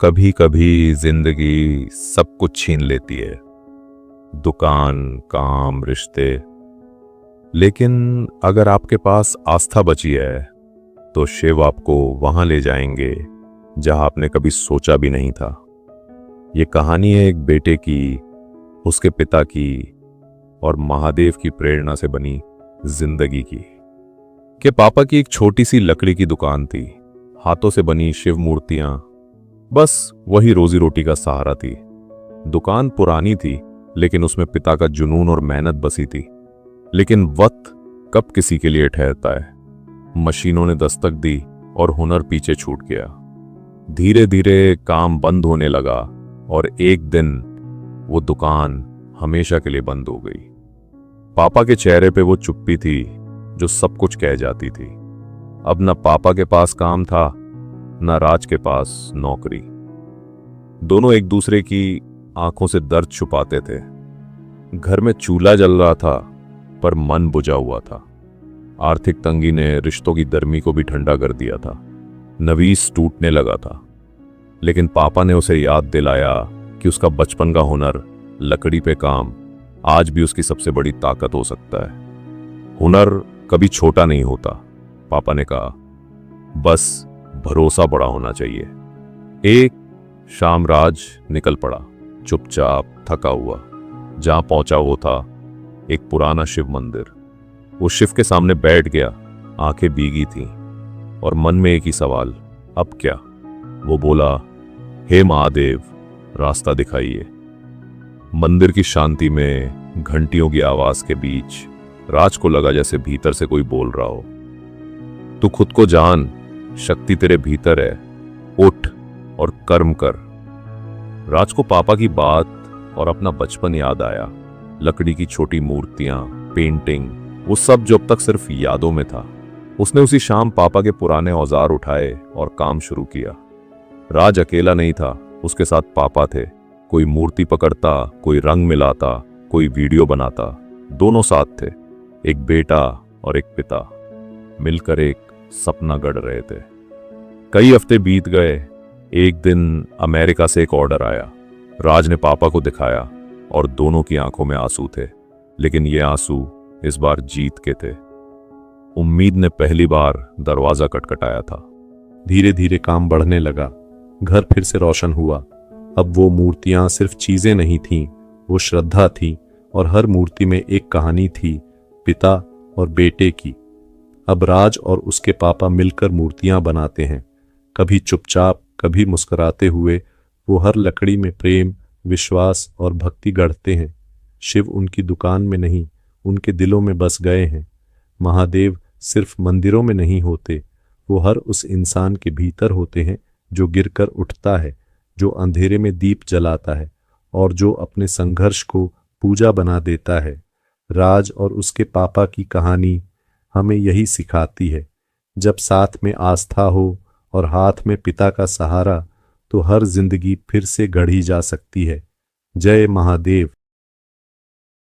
कभी कभी जिंदगी सब कुछ छीन लेती है। दुकान, काम, रिश्ते। लेकिन अगर आपके पास आस्था बची है तो शिव आपको वहां ले जाएंगे जहां आपने कभी सोचा भी नहीं था। ये कहानी है एक बेटे की, उसके पिता की और महादेव की प्रेरणा से बनी जिंदगी की। कि पापा की एक छोटी सी लकड़ी की दुकान थी, हाथों से बनी शिव मूर्तियां, बस वही रोजी रोटी का सहारा थी। दुकान पुरानी थी लेकिन उसमें पिता का जुनून और मेहनत बसी थी। लेकिन वक्त कब किसी के लिए ठहरता है। मशीनों ने दस्तक दी और हुनर पीछे छूट गया। धीरे धीरे काम बंद होने लगा और एक दिन वो दुकान हमेशा के लिए बंद हो गई। पापा के चेहरे पे वो चुप्पी थी जो सब कुछ कह जाती थी। अब न पापा के पास काम था, न राज के पास नौकरी। दोनों एक दूसरे की आंखों से दर्द छुपाते थे। घर में चूल्हा जल रहा था पर मन बुझा हुआ था। आर्थिक तंगी ने रिश्तों की गर्मी को भी ठंडा कर दिया था। नवीस टूटने लगा था, लेकिन पापा ने उसे याद दिलाया कि उसका बचपन का हुनर, लकड़ी पे काम, आज भी उसकी सबसे बड़ी ताकत हो सकता है। हुनर कभी छोटा नहीं होता, पापा ने कहा, बस भरोसा बड़ा होना चाहिए। एक शाम राज निकल पड़ा, चुपचाप, थका हुआ। जहां पहुंचा वो था एक पुराना शिव मंदिर। वो शिव के सामने बैठ गया, आंखें भीगी थीं और मन में एक ही सवाल, अब क्या? वो बोला, हे महादेव, रास्ता दिखाइए। मंदिर की शांति में, घंटियों की आवाज के बीच राज को लगा जैसे भीतर से कोई बोल रहा हो, तू खुद को जान, शक्ति तेरे भीतर है, उठ और कर्म कर। राज को पापा की बात और अपना बचपन याद आया। लकड़ी की छोटी मूर्तियां, पेंटिंग, वो सब जो अब तक सिर्फ यादों में था। उसने उसी शाम पापा के पुराने औजार उठाए और काम शुरू किया। राज अकेला नहीं था, उसके साथ पापा थे। कोई मूर्ति पकड़ता, कोई रंग मिलाता, कोई वीडियो बनाता। दोनों साथ थे, एक बेटा और एक पिता, मिलकर एक सपना गढ़ रहे थे। कई हफ्ते बीत गए। एक दिन अमेरिका से एक ऑर्डर आया। राज ने पापा को दिखाया और दोनों की आंखों में आंसू थे, लेकिन ये आंसू इस बार जीत के थे। उम्मीद ने पहली बार दरवाजा खटखटाया था। धीरे धीरे काम बढ़ने लगा। घर फिर से रोशन हुआ। अब वो मूर्तियां सिर्फ चीजें नहीं थीं, वो श्रद्धा थी और हर मूर्ति में एक कहानी थी, पिता और बेटे की। अब राज और उसके पापा मिलकर मूर्तियां बनाते हैं, कभी चुपचाप, कभी मुस्कुराते हुए। वो हर लकड़ी में प्रेम, विश्वास और भक्ति गढ़ते हैं। शिव उनकी दुकान में नहीं, उनके दिलों में बस गए हैं। महादेव सिर्फ मंदिरों में नहीं होते, वो हर उस इंसान के भीतर होते हैं जो गिरकर उठता है, जो अंधेरे में दीप जलाता है और जो अपने संघर्ष को पूजा बना देता है। राज और उसके पापा की कहानी हमें यही सिखाती है, जब साथ में आस्था हो और हाथ में पिता का सहारा, तो हर जिंदगी फिर से गढ़ी जा सकती है। जय महादेव।